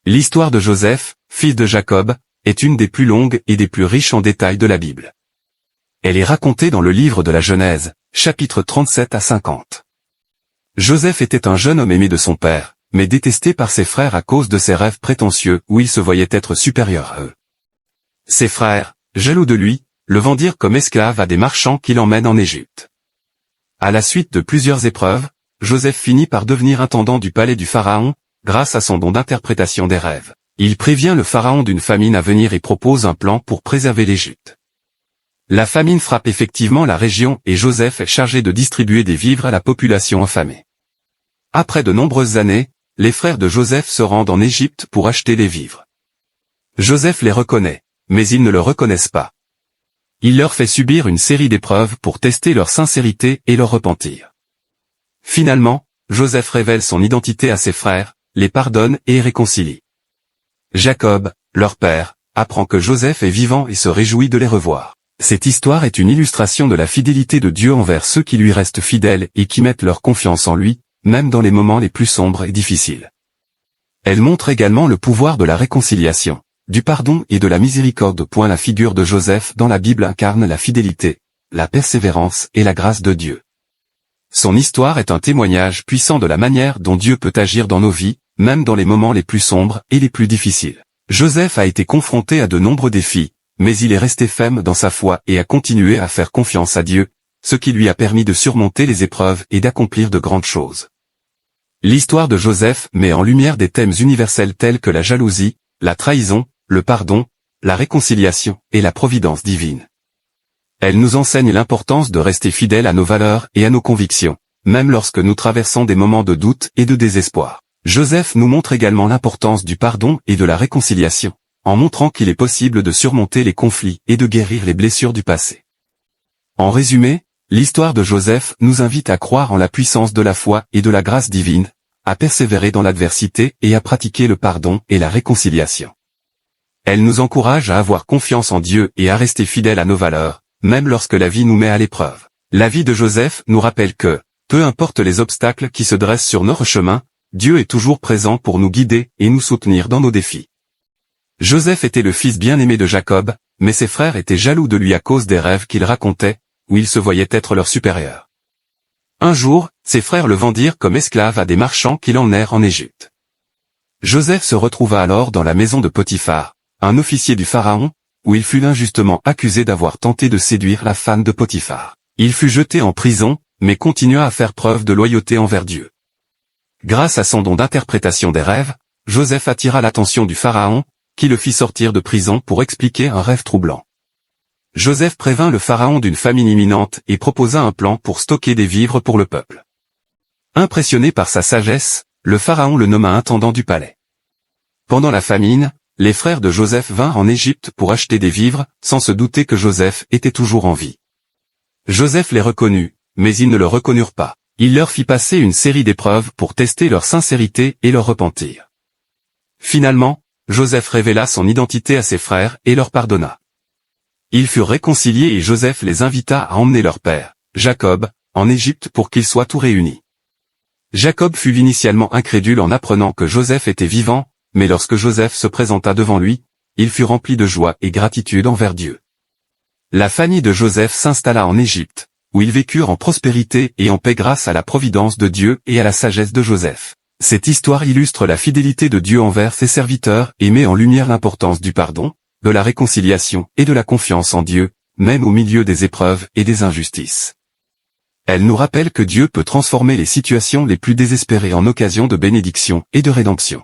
L'histoire de Joseph, fils de Jacob, est une des plus longues et des plus riches en détails de la Bible. Elle est racontée dans le livre de la Genèse, chapitres 37 à 50. Joseph était un jeune homme aimé de son père, mais détesté par ses frères à cause de ses rêves prétentieux où il se voyait être supérieur à eux. Ses frères, jaloux de lui, le vendirent comme esclave à des marchands qui l'emmènent en Égypte. À la suite de plusieurs épreuves, Joseph finit par devenir intendant du palais du Pharaon, grâce à son don d'interprétation des rêves. Il prévient le Pharaon d'une famine à venir et propose un plan pour préserver l'Égypte. La famine frappe effectivement la région et Joseph est chargé de distribuer des vivres à la population affamée. Après de nombreuses années, les frères de Joseph se rendent en Égypte pour acheter des vivres. Joseph les reconnaît, mais ils ne le reconnaissent pas. Il leur fait subir une série d'épreuves pour tester leur sincérité et leur repentir. Finalement, Joseph révèle son identité à ses frères, les pardonne et réconcilie. Jacob, leur père, apprend que Joseph est vivant et se réjouit de les revoir. Cette histoire est une illustration de la fidélité de Dieu envers ceux qui lui restent fidèles et qui mettent leur confiance en lui, même dans les moments les plus sombres et difficiles. Elle montre également le pouvoir de la réconciliation, du pardon et de la miséricorde. La figure de Joseph dans la Bible incarne la fidélité, la persévérance et la grâce de Dieu. Son histoire est un témoignage puissant de la manière dont Dieu peut agir dans nos vies, même dans les moments les plus sombres et les plus difficiles. Joseph a été confronté à de nombreux défis, mais il est resté ferme dans sa foi et a continué à faire confiance à Dieu, ce qui lui a permis de surmonter les épreuves et d'accomplir de grandes choses. L'histoire de Joseph met en lumière des thèmes universels tels que la jalousie, la trahison, le pardon, la réconciliation et la providence divine. Elle nous enseigne l'importance de rester fidèles à nos valeurs et à nos convictions, même lorsque nous traversons des moments de doute et de désespoir. Joseph nous montre également l'importance du pardon et de la réconciliation, en montrant qu'il est possible de surmonter les conflits et de guérir les blessures du passé. En résumé, l'histoire de Joseph nous invite à croire en la puissance de la foi et de la grâce divine, à persévérer dans l'adversité et à pratiquer le pardon et la réconciliation. Elle nous encourage à avoir confiance en Dieu et à rester fidèles à nos valeurs, même lorsque la vie nous met à l'épreuve. La vie de Joseph nous rappelle que, peu importe les obstacles qui se dressent sur notre chemin, Dieu est toujours présent pour nous guider et nous soutenir dans nos défis. Joseph était le fils bien-aimé de Jacob, mais ses frères étaient jaloux de lui à cause des rêves qu'il racontait, où il se voyait être leur supérieur. Un jour, ses frères le vendirent comme esclave à des marchands qui l'emmenèrent en Égypte. Joseph se retrouva alors dans la maison de Potiphar, un officier du Pharaon, où il fut injustement accusé d'avoir tenté de séduire la femme de Potiphar. Il fut jeté en prison, mais continua à faire preuve de loyauté envers Dieu. Grâce à son don d'interprétation des rêves, Joseph attira l'attention du Pharaon, qui le fit sortir de prison pour expliquer un rêve troublant. Joseph prévint le Pharaon d'une famine imminente et proposa un plan pour stocker des vivres pour le peuple. Impressionné par sa sagesse, le Pharaon le nomma intendant du palais. Pendant la famine, les frères de Joseph vinrent en Égypte pour acheter des vivres, sans se douter que Joseph était toujours en vie. Joseph les reconnut, mais ils ne le reconnurent pas. Il leur fit passer une série d'épreuves pour tester leur sincérité et leur repentir. Finalement, Joseph révéla son identité à ses frères et leur pardonna. Ils furent réconciliés et Joseph les invita à emmener leur père, Jacob, en Égypte pour qu'ils soient tout réunis. Jacob fut initialement incrédule en apprenant que Joseph était vivant, mais lorsque Joseph se présenta devant lui, il fut rempli de joie et gratitude envers Dieu. La famille de Joseph s'installa en Égypte, où ils vécurent en prospérité et en paix grâce à la providence de Dieu et à la sagesse de Joseph. Cette histoire illustre la fidélité de Dieu envers ses serviteurs et met en lumière l'importance du pardon, de la réconciliation et de la confiance en Dieu, même au milieu des épreuves et des injustices. Elle nous rappelle que Dieu peut transformer les situations les plus désespérées en occasion de bénédiction et de rédemption.